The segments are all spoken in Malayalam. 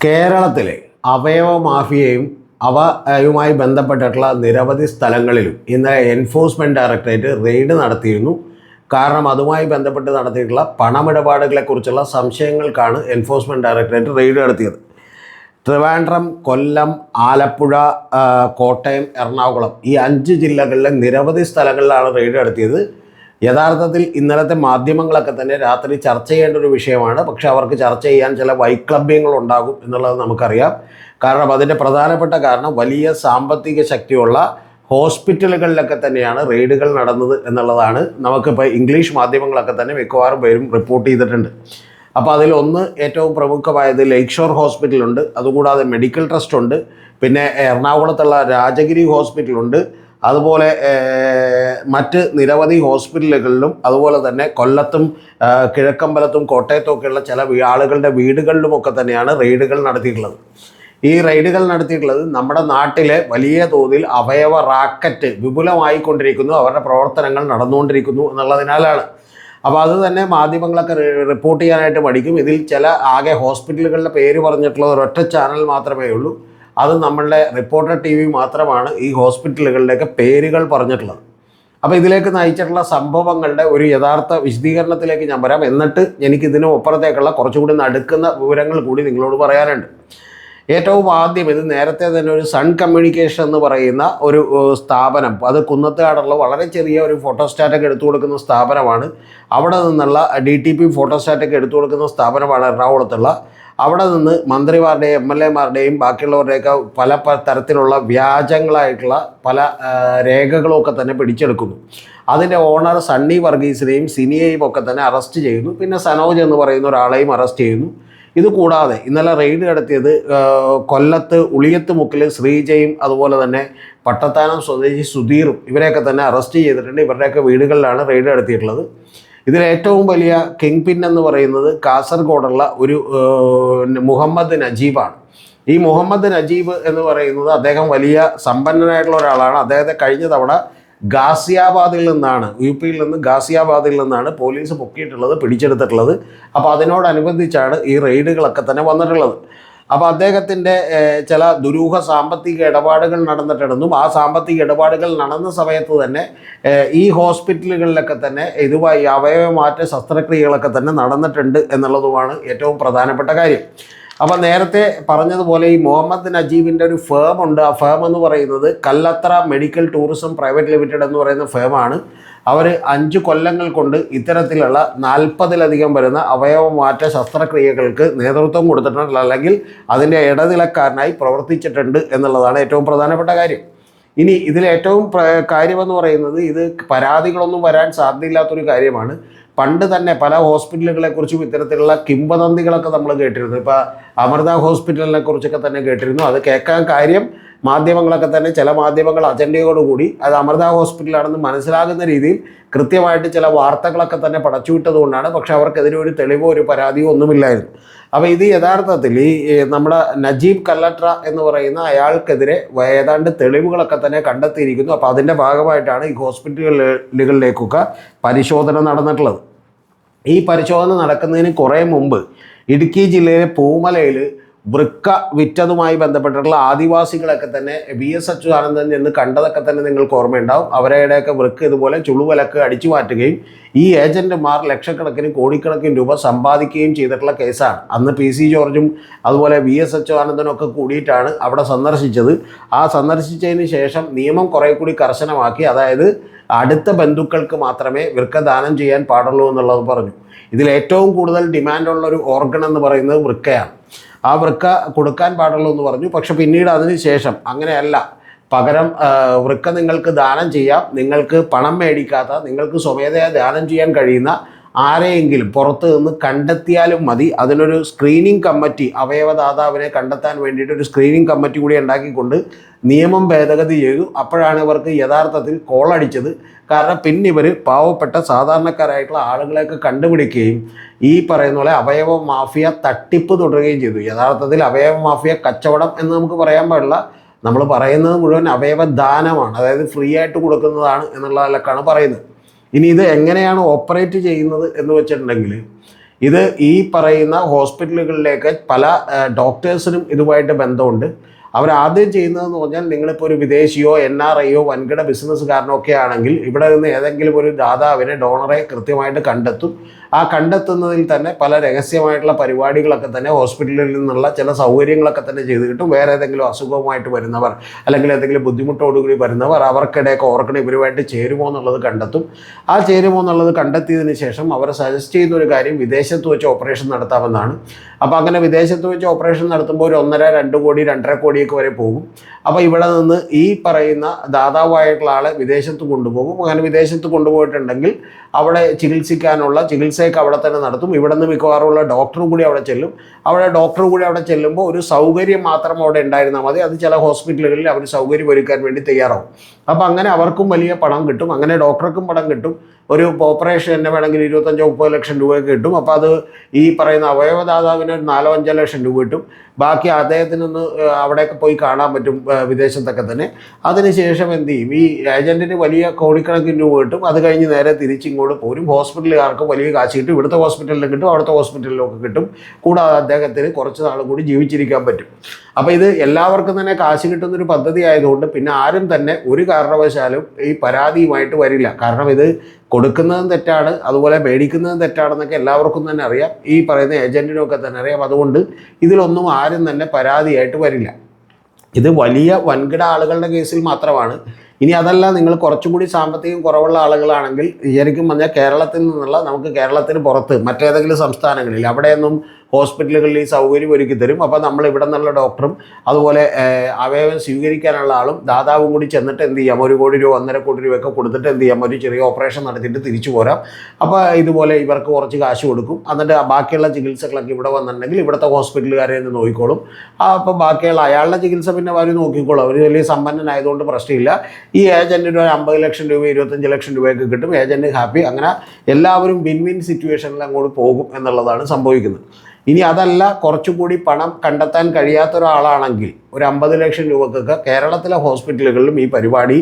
കേരളത്തിലെ അവയവ മാഫിയയും അവയുമായി ബന്ധപ്പെട്ടിട്ടുള്ള നിരവധി സ്ഥലങ്ങളിലും ഇന്നലെ എൻഫോഴ്സ്മെൻറ്റ് ഡയറക്ടറേറ്റ് റെയ്ഡ് നടത്തിയിരുന്നു. കാരണം അതുമായി ബന്ധപ്പെട്ട് നടത്തിയിട്ടുള്ള പണമിടപാടുകളെക്കുറിച്ചുള്ള സംശയങ്ങൾക്കാണ് എൻഫോഴ്സ്മെൻറ്റ് ഡയറക്ടറേറ്റ് റെയ്ഡ് നടത്തിയത്. ട്രിവാൻഡ്രം, കൊല്ലം, ആലപ്പുഴ, കോട്ടയം, എറണാകുളം ഈ 5 ജില്ലകളിലെ നിരവധി സ്ഥലങ്ങളിലാണ് റെയ്ഡ് നടത്തിയത്. യഥാർത്ഥത്തിൽ ഇന്നലത്തെ മാധ്യമങ്ങളൊക്കെ തന്നെ രാത്രി ചർച്ച ചെയ്യേണ്ട ഒരു വിഷയമാണ്. പക്ഷേ അവർക്ക് ചർച്ച ചെയ്യാൻ ചില വൈക്ലഭ്യങ്ങളുണ്ടാകും എന്നുള്ളത് നമുക്കറിയാം. കാരണം അതിൻ്റെ പ്രധാനപ്പെട്ട കാരണം വലിയ സാമ്പത്തിക ശക്തിയുള്ള ഹോസ്പിറ്റലുകളിലൊക്കെ തന്നെയാണ് റെയ്ഡുകൾ നടന്നത് എന്നുള്ളതാണ്. നമുക്കിപ്പോൾ ഇംഗ്ലീഷ് മാധ്യമങ്ങളൊക്കെ തന്നെ മിക്കവാറും പേരും റിപ്പോർട്ട് ചെയ്തിട്ടുണ്ട്. അപ്പോൾ അതിലൊന്ന് ഏറ്റവും പ്രമുഖമായത് ലേക്ക് ഷോർ ഹോസ്പിറ്റലുണ്ട്, അതുകൂടാതെ മെഡിക്കൽ ട്രസ്റ്റ് ഉണ്ട്, പിന്നെ എറണാകുളത്തുള്ള രാജഗിരി ഹോസ്പിറ്റലുണ്ട്, അതുപോലെ മറ്റ് നിരവധി ഹോസ്പിറ്റലുകളിലും അതുപോലെ തന്നെ കൊല്ലത്തും കിഴക്കമ്പലത്തും കോട്ടയത്തുമൊക്കെയുള്ള ചില ആളുകളുടെ വീടുകളിലുമൊക്കെ തന്നെയാണ് റെയ്ഡുകൾ നടത്തിയിട്ടുള്ളത്. ഈ റെയ്ഡുകൾ നടത്തിയിട്ടുള്ളത് നമ്മുടെ നാട്ടിലെ വലിയ തോതിൽ അവയവ റാക്കറ്റ് വിപുലമായിക്കൊണ്ടിരിക്കുന്നു, അവരുടെ പ്രവർത്തനങ്ങൾ നടന്നുകൊണ്ടിരിക്കുന്നു എന്നുള്ളതിനാലാണ്. അപ്പോൾ അത് തന്നെ മാധ്യമങ്ങളൊക്കെ റിപ്പോർട്ട് ചെയ്യാനായിട്ട് മടിക്കും. ഇതിൽ ചില ആകെ ഹോസ്പിറ്റലുകളുടെ പേര് പറഞ്ഞിട്ടുള്ള ഒരൊറ്റ ചാനൽ മാത്രമേ ഉള്ളൂ. അത് നമ്മളുടെ റിപ്പോർട്ടർ TV മാത്രമാണ് ഈ ഹോസ്പിറ്റലുകളുടെയൊക്കെ പേരുകൾ പറഞ്ഞിട്ടുള്ളത്. അപ്പോൾ ഇതിലേക്ക് നയിച്ചിട്ടുള്ള സംഭവങ്ങളുടെ ഒരു യഥാർത്ഥ വിശദീകരണത്തിലേക്ക് ഞാൻ വരാം. എന്നിട്ട് എനിക്കിതിനും അപ്പുറത്തേക്കുള്ള കുറച്ചുകൂടി നടുക്കുന്ന വിവരങ്ങൾ കൂടി നിങ്ങളോട് പറയാനുണ്ട്. ഏറ്റവും ആദ്യം ഇത് നേരത്തെ തന്നെ ഒരു സൺ കമ്മ്യൂണിക്കേഷൻ എന്ന് പറയുന്ന ഒരു സ്ഥാപനം, അത് കുന്നത്തുകാടുള്ള വളരെ ചെറിയ ഒരു ഫോട്ടോസ്റ്റാറ്റൊക്കെ എടുത്തു കൊടുക്കുന്ന സ്ഥാപനമാണ്. അവിടെ നിന്നുള്ള DTP ഫോട്ടോസ്റ്റാറ്റൊക്കെ എടുത്തു കൊടുക്കുന്ന സ്ഥാപനമാണ് എറണാകുളത്തുള്ള. അവിടെ നിന്ന് മന്ത്രിമാരുടെയും MLA മാരുടെയും ബാക്കിയുള്ളവരുടെയൊക്കെ പല തരത്തിലുള്ള വ്യാജങ്ങളായിട്ടുള്ള പല രേഖകളുമൊക്കെ തന്നെ പിടിച്ചെടുക്കുന്നു. അതിൻ്റെ ഓണർ സണ്ണി വർഗീസിനെയും സിനിയെയും ഒക്കെ തന്നെ അറസ്റ്റ് ചെയ്യുന്നു. പിന്നെ സനോജ് എന്ന് പറയുന്ന ഒരാളെയും അറസ്റ്റ് ചെയ്യുന്നു. ഇതുകൂടാതെ ഇന്നലെ റെയ്ഡ് നടത്തിയത് കൊല്ലത്ത് ഉളിയത്ത് മുക്കിൽ ശ്രീജയും അതുപോലെ തന്നെ പട്ടത്താനം സ്വദേശി സുധീറും ഇവരെയൊക്കെ തന്നെ അറസ്റ്റ് ചെയ്തിട്ടുണ്ട്. ഇവരുടെയൊക്കെ വീടുകളിലാണ് റെയ്ഡ് നടത്തിയിട്ടുള്ളത്. ഇതിലേറ്റവും വലിയ കിങ് പിൻ എന്ന് പറയുന്നത് കാസർഗോഡുള്ള ഒരു മുഹമ്മദ് നജീബാണ്. ഈ മുഹമ്മദ് നജീബ് എന്ന് പറയുന്നത് അദ്ദേഹം വലിയ സമ്പന്നനായിട്ടുള്ള ഒരാളാണ്. അദ്ദേഹത്തെ കഴിഞ്ഞ തവണ ഗാസിയാബാദിൽ നിന്നാണ്, UP യിൽ നിന്ന് ഗാസിയാബാദിൽ നിന്നാണ് പോലീസ് പൊക്കിയിട്ടുള്ളത്, പിടിച്ചെടുത്തിട്ടുള്ളത്. അപ്പോൾ അതിനോടനുബന്ധിച്ചാണ് ഈ റെയ്ഡുകളൊക്കെ തന്നെ വന്നിട്ടുള്ളത്. അപ്പോൾ അദ്ദേഹത്തിൻ്റെ ചില ദുരൂഹ സാമ്പത്തിക ഇടപാടുകൾ നടന്നിട്ടുണ്ടെന്നും ആ സാമ്പത്തിക ഇടപാടുകൾ നടന്ന സമയത്ത് തന്നെ ഈ ഹോസ്പിറ്റലുകളിലൊക്കെ തന്നെ ഇതുമായി അവയവമാറ്റ ശസ്ത്രക്രിയകളൊക്കെ തന്നെ നടന്നിട്ടുണ്ട് എന്നുള്ളതുമാണ് ഏറ്റവും പ്രധാനപ്പെട്ട കാര്യം. അപ്പോൾ നേരത്തെ പറഞ്ഞതുപോലെ ഈ മുഹമ്മദ് നജീബിൻ്റെ ഒരു ഫേം ഉണ്ട്. ആ ഫേം എന്ന് പറയുന്നത് കല്ലത്ര മെഡിക്കൽ ടൂറിസം പ്രൈവറ്റ് ലിമിറ്റഡ് എന്ന് പറയുന്ന ഫേമാണ്. അവർ 5 കൊല്ലങ്ങൾ കൊണ്ട് ഇത്തരത്തിലുള്ള 40-ലധികം വരുന്ന അവയവമാറ്റ ശസ്ത്രക്രിയകൾക്ക് നേതൃത്വം കൊടുത്തിട്ടുണ്ട്, അല്ലെങ്കിൽ അതിൻ്റെ ഇടനിലക്കാരനായി പ്രവർത്തിച്ചിട്ടുണ്ട് എന്നുള്ളതാണ് ഏറ്റവും പ്രധാനപ്പെട്ട കാര്യം. ഇനി ഇതിലേറ്റവും കാര്യമെന്ന് പറയുന്നത് ഇത് പരാതികളൊന്നും വരാൻ സാധ്യതയില്ലാത്തൊരു കാര്യമാണ്. പണ്ട് തന്നെ പല ഹോസ്പിറ്റലുകളെക്കുറിച്ചും ഇത്തരത്തിലുള്ള കിംവദന്തികളൊക്കെ നമ്മൾ കേട്ടിരുന്നു. ഇപ്പോൾ അമൃത ഹോസ്പിറ്റലിനെ കുറിച്ചൊക്കെ തന്നെ കേട്ടിരുന്നു. അത് കേൾക്കാൻ കാര്യം മാധ്യമങ്ങളൊക്കെ തന്നെ ചില മാധ്യമങ്ങൾ അജണ്ടയോടുകൂടി അത് അമൃത ഹോസ്പിറ്റലാണെന്ന് മനസ്സിലാകുന്ന രീതിയിൽ കൃത്യമായിട്ട് ചില വാർത്തകളൊക്കെ തന്നെ പടച്ചുവിട്ടതുകൊണ്ടാണ്. പക്ഷെ അവർക്കെതിരെ ഒരു തെളിവോ ഒരു പരാതിയോ ഒന്നുമില്ലായിരുന്നു. അപ്പോൾ ഇത് യഥാർത്ഥത്തിൽ ഈ നമ്മുടെ നജീബ് കല്ലട്ര എന്ന് പറയുന്ന അയാൾക്കെതിരെ ഏതാണ്ട് തെളിവുകളൊക്കെ തന്നെ കണ്ടെത്തിയിരിക്കുന്നു. അപ്പോൾ അതിൻ്റെ ഭാഗമായിട്ടാണ് ഈ ഹോസ്പിറ്റലുകളിലേക്കൊക്കെ പരിശോധന നടന്നിട്ടുള്ളത്. ഈ പരിശോധന നടക്കുന്നതിന് കുറേ മുമ്പ് ഇടുക്കി ജില്ലയിലെ പൂമലയിൽ വൃക്ക വിറ്റതുമായി ബന്ധപ്പെട്ടിട്ടുള്ള ആദിവാസികളൊക്കെ തന്നെ VS അച്യുതാനന്ദൻ എന്ന് കണ്ടതൊക്കെ തന്നെ നിങ്ങൾക്ക് ഓർമ്മയുണ്ടാവും. അവരുടെയൊക്കെ വൃക്ക ഇതുപോലെ ചുളുവലക്ക് അടിച്ചു മാറ്റുകയും ഈ ഏജന്റുമാർ ലക്ഷക്കണക്കിന് കോടിക്കണക്കിന് രൂപ സമ്പാദിക്കുകയും ചെയ്തിട്ടുള്ള കേസാണ്. അന്ന് PC ജോർജും അതുപോലെ VS അച്യുതാനന്ദനും ഒക്കെ കൂടിയിട്ടാണ് അവിടെ സന്ദർശിച്ചത്. ആ സന്ദർശിച്ചതിന് ശേഷം നിയമം കുറേ കൂടി കർശനമാക്കി. അതായത് അടുത്ത ബന്ധുക്കൾക്ക് മാത്രമേ വൃക്ക ദാനം ചെയ്യാൻ പാടുള്ളൂ എന്നുള്ളത് പറഞ്ഞു. ഇതിലേറ്റവും കൂടുതൽ ഡിമാൻഡുള്ളൊരു ഓർഗൺ എന്ന് പറയുന്നത് വൃക്കയാണ്. ആ വൃക്ക കൊടുക്കാൻ പാടുള്ളൂ എന്ന് പറഞ്ഞു. പക്ഷെ പിന്നീട് അതിന് ശേഷം അങ്ങനെയല്ല, പകരം വൃക്ക നിങ്ങൾക്ക് ദാനം ചെയ്യാം, നിങ്ങൾക്ക് പണം മേടിക്കാത്ത, നിങ്ങൾക്ക് സ്വമേധയാ ദാനം ചെയ്യാൻ കഴിയുന്ന ആരെയെങ്കിലും പുറത്ത് നിന്ന് കണ്ടെത്തിയാലും മതി. അതിനൊരു സ്ക്രീനിങ് കമ്മിറ്റി, അവയവദാതാവിനെ കണ്ടെത്താൻ വേണ്ടിയിട്ട് ഒരു സ്ക്രീനിങ് കമ്മിറ്റി കൂടി ഉണ്ടാക്കിക്കൊണ്ട് നിയമം ഭേദഗതി ചെയ്തു. അപ്പോഴാണ് ഇവർക്ക് യഥാർത്ഥത്തിൽ കോളടിച്ചത്. കാരണം പിന്നെ ഇവർ പാവപ്പെട്ട സാധാരണക്കാരായിട്ടുള്ള ആളുകളെയൊക്കെ കണ്ടുപിടിക്കുകയും ഈ പറയുന്ന പോലെ അവയവ മാഫിയ തട്ടിപ്പ് തുടരുകയും ചെയ്തു. യഥാർത്ഥത്തിൽ അവയവ മാഫിയ കച്ചവടം എന്ന് നമുക്ക് പറയാൻ പാടില്ല. നമ്മൾ പറയുന്നത് മുഴുവൻ അവയവദാനമാണ്, അതായത് ഫ്രീ ആയിട്ട് കൊടുക്കുന്നതാണ് എന്നുള്ളതിലൊക്കെയാണ് പറയുന്നത്. ഇനി ഇത് എങ്ങനെയാണ് ഓപ്പറേറ്റ് ചെയ്യുന്നത് എന്ന് വെച്ചിട്ടുണ്ടെങ്കിൽ ഇത് ഈ പറയുന്ന ഹോസ്പിറ്റലുകളിലേക്ക് പല ഡോക്ടേഴ്സിനും ഇതുമായിട്ട് ബന്ധമുണ്ട്. അവരാദ്യം ചെയ്യുന്നതെന്ന് പറഞ്ഞാൽ നിങ്ങളിപ്പോൾ ഒരു വിദേശിയോ NRIയോ വൻകിട ബിസിനസ്സുകാരനോ ഒക്കെ ആണെങ്കിൽ ഇവിടെ നിന്ന് ഏതെങ്കിലും ഒരു ദാതാവിനെ ഡോണറെ കൃത്യമായിട്ട് കണ്ടെത്തും. ആ കണ്ടെത്തുന്നതിൽ തന്നെ പല രഹസ്യമായിട്ടുള്ള പരിപാടികളൊക്കെ തന്നെ ഹോസ്പിറ്റലിൽ നിന്നുള്ള ചില സൗകര്യങ്ങളൊക്കെ തന്നെ ചെയ്ത് കിട്ടും. വേറെ ഏതെങ്കിലും അസുഖവുമായിട്ട് വരുന്നവർ അല്ലെങ്കിൽ ഏതെങ്കിലും ബുദ്ധിമുട്ടോടുകൂടി വരുന്നവർ അവർക്കിടയൊക്കെ ഓർക്കണം ഇവരുമായിട്ട് ചേരുമോ എന്നുള്ളത് കണ്ടെത്തും. ആ ചേരുമോ എന്നുള്ളത് കണ്ടെത്തിയതിന് ശേഷം അവർ സജസ്റ്റ് ചെയ്യുന്ന ഒരു കാര്യം വിദേശത്ത് വെച്ച് ഓപ്പറേഷൻ നടത്താമെന്നാണ്. അപ്പോൾ അങ്ങനെ വിദേശത്ത് വെച്ച് ഓപ്പറേഷൻ നടത്തുമ്പോൾ ഒരു 1.5-2 കോടി 2.5 കോടിയൊക്കെ വരെ പോകും. അപ്പോൾ ഇവിടെ നിന്ന് ഈ പറയുന്ന ദാതാവായിട്ടുള്ള ആളെ വിദേശത്ത് കൊണ്ടുപോകും. അങ്ങനെ വിദേശത്ത് കൊണ്ടുപോയിട്ടുണ്ടെങ്കിൽ അവിടെ ചികിത്സയൊക്കെ അവിടെ തന്നെ നടത്തും. ഇവിടെ നിന്ന് മിക്കവാറുമുള്ള ഡോക്ടറും കൂടി അവിടെ ചെല്ലും. അവിടെ ചെല്ലുമ്പോൾ ഒരു സൗകര്യം മാത്രം അവിടെ ഉണ്ടായിരുന്നാൽ മതി. അത് ചില ഹോസ്പിറ്റലുകളിൽ അവർ സൗകര്യം ഒരുക്കാൻ വേണ്ടി തയ്യാറാവും. അപ്പോൾ അങ്ങനെ അവർക്കും വലിയ പണം കിട്ടും, അങ്ങനെ ഡോക്ടർക്കും പണം കിട്ടും. ഒരു ഓപ്പറേഷൻ തന്നെ വേണമെങ്കിൽ 25-30 ലക്ഷം രൂപയൊക്കെ കിട്ടും. അപ്പോൾ അത് ഈ പറയുന്ന അവയവദാതാവിന് 4-5 ലക്ഷം രൂപ കിട്ടും. ബാക്കി അദ്ദേഹത്തിനൊന്ന് അവിടെയൊക്കെ പോയി കാണാൻ പറ്റും വിദേശത്തൊക്കെ തന്നെ. അതിനുശേഷം എന്ത് ചെയ്യും, ഈ ഏജൻറ്റിന് വലിയ കോടിക്കണക്കിന് രൂപ കിട്ടും. അത് കഴിഞ്ഞ് നേരെ തിരിച്ചിങ്ങോട്ട് പോരും. ഹോസ്പിറ്റലുകാർക്ക് വലിയ കാശ് കിട്ടും. ഇവിടുത്തെ ഹോസ്പിറ്റലിലും കിട്ടും, അവിടുത്തെ ഹോസ്പിറ്റലിലൊക്കെ കിട്ടും. കൂടാതെ അദ്ദേഹത്തിന് കുറച്ച് നാളും കൂടി ജീവിച്ചിരിക്കാൻ പറ്റും. അപ്പോൾ ഇത് എല്ലാവർക്കും തന്നെ കാശ് കിട്ടുന്നൊരു പദ്ധതി ആയതുകൊണ്ട് പിന്നെ ആരും തന്നെ ഒരു കാരണവശാലും ഈ പരാതിയുമായിട്ട് വരില്ല. കാരണം ഇത് കൊടുക്കുന്നതും തെറ്റാണ്, അതുപോലെ മേടിക്കുന്നതും തെറ്റാണെന്നൊക്കെ എല്ലാവർക്കും തന്നെ അറിയാം. ഈ പറയുന്ന ഏജൻറ്റിനൊക്കെ തന്നെ അറിയാം. അതുകൊണ്ട് ഇതിലൊന്നും ആരും തന്നെ പരാതിയായിട്ട് വരില്ല. ഇത് വലിയ വൻകിട ആളുകളുടെ കേസിൽ മാത്രമാണ്. ഇനി അതല്ല, നിങ്ങൾ കുറച്ചും കൂടി സാമ്പത്തികം കുറവുള്ള ആളുകളാണെങ്കിൽ ശരിക്കും പറഞ്ഞാൽ കേരളത്തിൽ നിന്നുള്ള, നമുക്ക് കേരളത്തിന് പുറത്ത് മറ്റേതെങ്കിലും സംസ്ഥാനങ്ങളിൽ അവിടെയൊന്നും ഹോസ്പിറ്റലുകളിൽ ഈ സൗകര്യം ഒരുക്കി തരും. അപ്പോൾ നമ്മൾ ഇവിടെ നിന്നുള്ള ഡോക്ടറും അതുപോലെ അവയവം സ്വീകരിക്കാനുള്ള ആളും ദാതാവും കൂടി ചെന്നിട്ട് എന്ത് ചെയ്യാം, 1 കോടി രൂപ 1.5 കോടി രൂപയൊക്കെ കൊടുത്തിട്ട് എന്ത് ചെയ്യാം, ഒരു ചെറിയ ഓപ്പറേഷൻ നടത്തിയിട്ട് തിരിച്ചു പോരാം. അപ്പോൾ ഇതുപോലെ ഇവർക്ക് കുറച്ച് കാശ് കൊടുക്കും. എന്നിട്ട് ബാക്കിയുള്ള ചികിത്സകളൊക്കെ ഇവിടെ വന്നിട്ടുണ്ടെങ്കിൽ ഇവിടുത്തെ ഹോസ്പിറ്റലുകാരെ നിന്ന് നോക്കിക്കോളും. അപ്പോൾ ബാക്കിയുള്ള അയാളുടെ ചികിത്സ പിന്നെ അവർ നോക്കിക്കോളും. അവർ വലിയ സമ്പന്നനായതുകൊണ്ട് പ്രശ്നമില്ല. ഈ ഏജൻറ്റിന് 50 ലക്ഷം രൂപ 25 ലക്ഷം രൂപയൊക്കെ കിട്ടും. Agent happy. അങ്ങനെ എല്ലാവരും വിൻ സിറ്റുവേഷനിൽ അങ്ങോട്ട് പോകും എന്നുള്ളതാണ് സംഭവിക്കുന്നത്. ഇനി അതല്ല, കുറച്ചും കൂടി പണം കണ്ടെത്താൻ കഴിയാത്ത ഒരാളാണെങ്കിൽ ഒരു 50 ലക്ഷം രൂപക്കൊക്കെ കേരളത്തിലെ ഹോസ്പിറ്റലുകളിലും ഈ പരിപാടി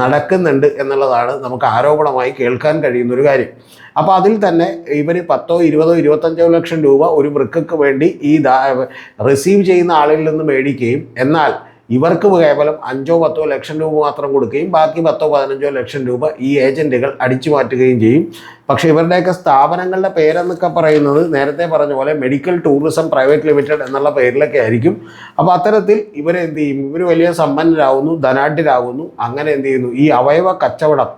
നടക്കുന്നുണ്ട് എന്നുള്ളതാണ് നമുക്ക് ആരോപണമായി കേൾക്കാൻ കഴിയുന്നൊരു കാര്യം. അപ്പോൾ അതിൽ തന്നെ ഇവർ 10, 20, 25 ലക്ഷം രൂപ ഒരു വൃക്കയ്ക്ക് വേണ്ടി ഈ റിസീവ് ചെയ്യുന്ന ആളിൽ നിന്ന് മേടിക്കുകയും എന്നാൽ ഇവർക്ക് കേവലം 5-10 ലക്ഷം രൂപ മാത്രം കൊടുക്കുകയും ബാക്കി 10-15 ലക്ഷം രൂപ ഈ ഏജൻറ്റുകൾ അടിച്ചു മാറ്റുകയും ചെയ്യും. പക്ഷേ ഇവരുടെയൊക്കെ സ്ഥാപനങ്ങളുടെ പേരെന്നൊക്കെ പറയുന്നത് നേരത്തെ പറഞ്ഞ പോലെ മെഡിക്കൽ ടൂറിസം പ്രൈവറ്റ് ലിമിറ്റഡ് എന്നുള്ള പേരിലൊക്കെ ആയിരിക്കും. അപ്പോൾ അത്തരത്തിൽ ഇവരെന്ത് ചെയ്യും, ഇവർ വലിയ സമ്പന്നരാകുന്നു, ധനാഢ്യരാകുന്നു. അങ്ങനെ എന്ത് ചെയ്യുന്നു, ഈ അവയവ കച്ചവടം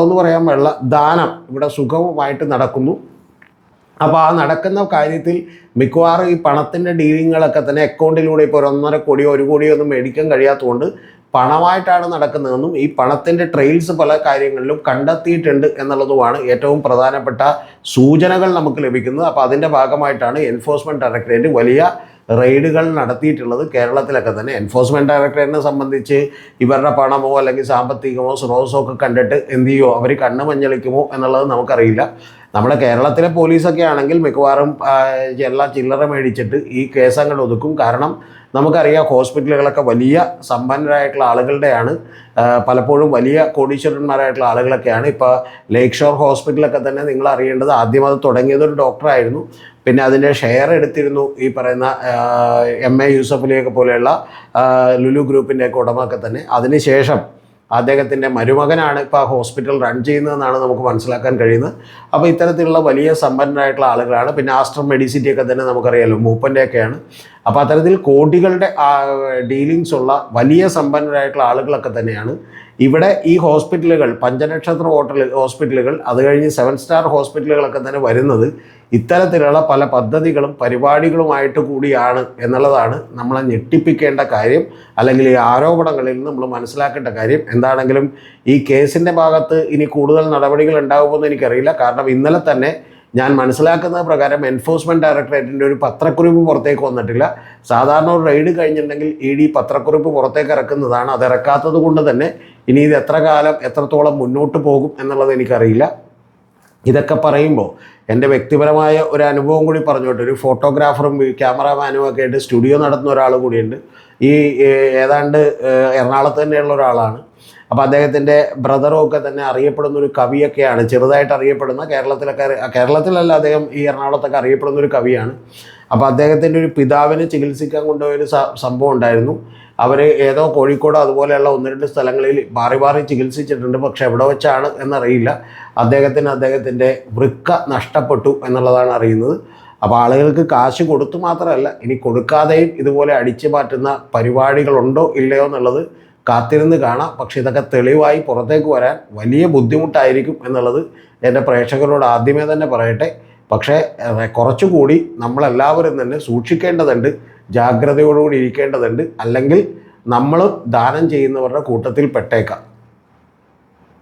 എന്ന് പറയാൻ പാടില്ല, ദാനം ഇവിടെ സുഗമമായിട്ട് നടക്കുന്നു. അപ്പോൾ ആ നടക്കുന്ന കാര്യത്തിൽ മിക്കവാറും ഈ പണത്തിൻ്റെ ഡീലിങ്ങുകളൊക്കെ തന്നെ അക്കൗണ്ടിലൂടെ ഇപ്പോൾ 1.5 കോടിയോ 1 കോടിയോ ഒന്നും മേടിക്കാൻ കഴിയാത്തതുകൊണ്ട് പണമായിട്ടാണ് നടക്കുന്നതെന്നും ഈ പണത്തിൻ്റെ ട്രെയിൽസ് പല കാര്യങ്ങളിലും കണ്ടെത്തിയിട്ടുണ്ട് എന്നുള്ളതുമാണ് ഏറ്റവും പ്രധാനപ്പെട്ട സൂചനകൾ നമുക്ക് ലഭിക്കുന്നത്. അപ്പോൾ അതിൻ്റെ ഭാഗമായിട്ടാണ് എൻഫോഴ്സ്മെൻറ്റ് ഡയറക്ടറേറ്റ് വലിയ റെയ്ഡുകൾ നടത്തിയിട്ടുള്ളത് കേരളത്തിലൊക്കെ തന്നെ. എൻഫോഴ്സ്മെൻറ്റ് ഡയറക്ടറേറ്റിനെ സംബന്ധിച്ച് ഇവരുടെ പണമോ അല്ലെങ്കിൽ സാമ്പത്തികമോ സ്രോതസ്സോ ഒക്കെ കണ്ടിട്ട് എന്ത് ചെയ്യുമോ, അവർ കണ്ണ് മഞ്ഞളിക്കുമോ എന്നുള്ളത് നമുക്കറിയില്ല. നമ്മുടെ കേരളത്തിലെ പോലീസൊക്കെ ആണെങ്കിൽ മിക്കവാറും എല്ലാ ചില്ലറ മേടിച്ചിട്ട് ഈ കേസങ്ങൾ ഒതുക്കും. കാരണം നമുക്കറിയാം ഹോസ്പിറ്റലുകളൊക്കെ വലിയ സമ്പന്നരായിട്ടുള്ള ആളുകളുടെയാണ്, പലപ്പോഴും വലിയ കോടീശ്വരന്മാരായിട്ടുള്ള ആളുകളൊക്കെയാണ്. ഇപ്പോൾ ലേക്ക് ഷോർ ഹോസ്പിറ്റലൊക്കെ തന്നെ നിങ്ങൾ അറിയേണ്ടത്, ആദ്യം അത് തുടങ്ങിയതൊരു ഡോക്ടറായിരുന്നു. പിന്നെ അതിൻ്റെ ഷെയർ എടുത്തിരുന്നു ഈ പറയുന്ന MA യൂസഫലിയൊക്കെ പോലെയുള്ള ലുലു ഗ്രൂപ്പിൻ്റെയൊക്കെ ഉടമയൊക്കെ തന്നെ. അതിനുശേഷം അദ്ദേഹത്തിൻ്റെ മരുമകനാണ് ഇപ്പോൾ ആ ഹോസ്പിറ്റൽ റൺ ചെയ്യുന്നതെന്നാണ് നമുക്ക് മനസ്സിലാക്കാൻ കഴിയുന്നത്. അപ്പോൾ ഇത്തരത്തിലുള്ള വലിയ സമ്പന്നരായിട്ടുള്ള ആളുകളാണ്. പിന്നെ ആസ്റ്റർ മെഡിസിറ്റിയൊക്കെ തന്നെ നമുക്കറിയാമല്ലോ, മൂപ്പൻ്റെയൊക്കെയാണ്. അപ്പോൾ അത്തരത്തിൽ കോടികളുടെ ഡീലിങ്സ് ഉള്ള വലിയ സമ്പന്നരായിട്ടുള്ള ആളുകളൊക്കെ തന്നെയാണ് ഇവിടെ ഈ ഹോസ്പിറ്റലുകൾ, പഞ്ചനക്ഷത്ര ഹോസ്പിറ്റലുകൾ, അത് കഴിഞ്ഞ് 7 സ്റ്റാർ ഹോസ്പിറ്റലുകളൊക്കെ തന്നെ വരുന്നത് ഇത്തരത്തിലുള്ള പല പദ്ധതികളും പരിപാടികളുമായിട്ട് കൂടിയാണ് എന്നുള്ളതാണ് നമ്മളെ ഞെട്ടിപ്പിക്കേണ്ട കാര്യം. അല്ലെങ്കിൽ ഈ ആരോപണങ്ങളിൽ നിന്ന് നമ്മൾ മനസ്സിലാക്കേണ്ട കാര്യം. എന്താണെങ്കിലും ഈ കേസിൻ്റെ ഭാഗത്ത് ഇനി കൂടുതൽ നടപടികൾ ഉണ്ടാകുമെന്ന് എനിക്കറിയില്ല. കാരണം ഇന്നലെ തന്നെ ഞാൻ മനസ്സിലാക്കുന്ന പ്രകാരം എൻഫോഴ്സ്മെൻറ്റ് ഡയറക്ടറേറ്റിൻ്റെ ഒരു പത്രക്കുറിപ്പ് പുറത്തേക്ക് വന്നിട്ടില്ല. സാധാരണ ഒരു റെയ്ഡ് കഴിഞ്ഞിട്ടുണ്ടെങ്കിൽ ED പത്രക്കുറിപ്പ് പുറത്തേക്ക് ഇറക്കുന്നതാണ്. അത് ഇറക്കാത്തത് കൊണ്ട് തന്നെ ഇനി ഇത് എത്രത്തോളം മുന്നോട്ട് പോകും എന്നുള്ളത് എനിക്കറിയില്ല. ഇതൊക്കെ പറയുമ്പോൾ എൻ്റെ വ്യക്തിപരമായ ഒരു അനുഭവം കൂടി പറഞ്ഞോട്ടെ. ഒരു ഫോട്ടോഗ്രാഫറും ക്യാമറാമാനും ഒക്കെ ആയിട്ട് സ്റ്റുഡിയോ നടത്തുന്ന ഒരാൾ കൂടിയുണ്ട്. ഈ ഏതാണ്ട് എറണാകുളത്ത് തന്നെയുള്ള ഒരാളാണ്. അപ്പോൾ അദ്ദേഹത്തിൻ്റെ ബ്രദറും ഒക്കെ തന്നെ അറിയപ്പെടുന്ന ഒരു കവിയൊക്കെയാണ്, ചെറുതായിട്ട് അറിയപ്പെടുന്ന, കേരളത്തിലല്ല, അദ്ദേഹം ഈ എറണാകുളത്തൊക്കെ അറിയപ്പെടുന്ന ഒരു കവിയാണ്. അപ്പോൾ അദ്ദേഹത്തിൻ്റെ ഒരു പിതാവിനെ ചികിത്സിക്കാൻ കൊണ്ടുപോയൊരു സംഭവം ഉണ്ടായിരുന്നു. അവർ ഏതോ കോഴിക്കോടോ അതുപോലെയുള്ള 1-2 സ്ഥലങ്ങളിൽ മാറി ചികിത്സിച്ചിട്ടുണ്ട്. പക്ഷെ എവിടെ വെച്ചാണ് എന്നറിയില്ല. അദ്ദേഹത്തിൻ്റെ വൃക്ക നഷ്ടപ്പെട്ടു എന്നുള്ളതാണ് അറിയുന്നത്. അപ്പോൾ ആളുകൾക്ക് കാശ് കൊടുത്തു മാത്രമല്ല, ഇനി കൊടുക്കാതെയും ഇതുപോലെ അടിച്ചു മാറ്റുന്ന പരിപാടികളുണ്ടോ ഇല്ലയോ എന്നുള്ളത് കാത്തിരുന്ന് കാണാം. പക്ഷെ ഇതൊക്കെ തെളിവായി പുറത്തേക്ക് വരാൻ വലിയ ബുദ്ധിമുട്ടായിരിക്കും എന്നുള്ളത് എൻ്റെ പ്രേക്ഷകരോട് ആദ്യമേ തന്നെ പറയട്ടെ. പക്ഷേ കുറച്ചുകൂടി നമ്മളെല്ലാവരും തന്നെ സൂക്ഷിക്കേണ്ടതുണ്ട്, ജാഗ്രതയോടുകൂടി ഇരിക്കേണ്ടതുണ്ട്. അല്ലെങ്കിൽ നമ്മൾ ദാനം ചെയ്യുന്നവരുടെ കൂട്ടത്തിൽ പെട്ടേക്കാം.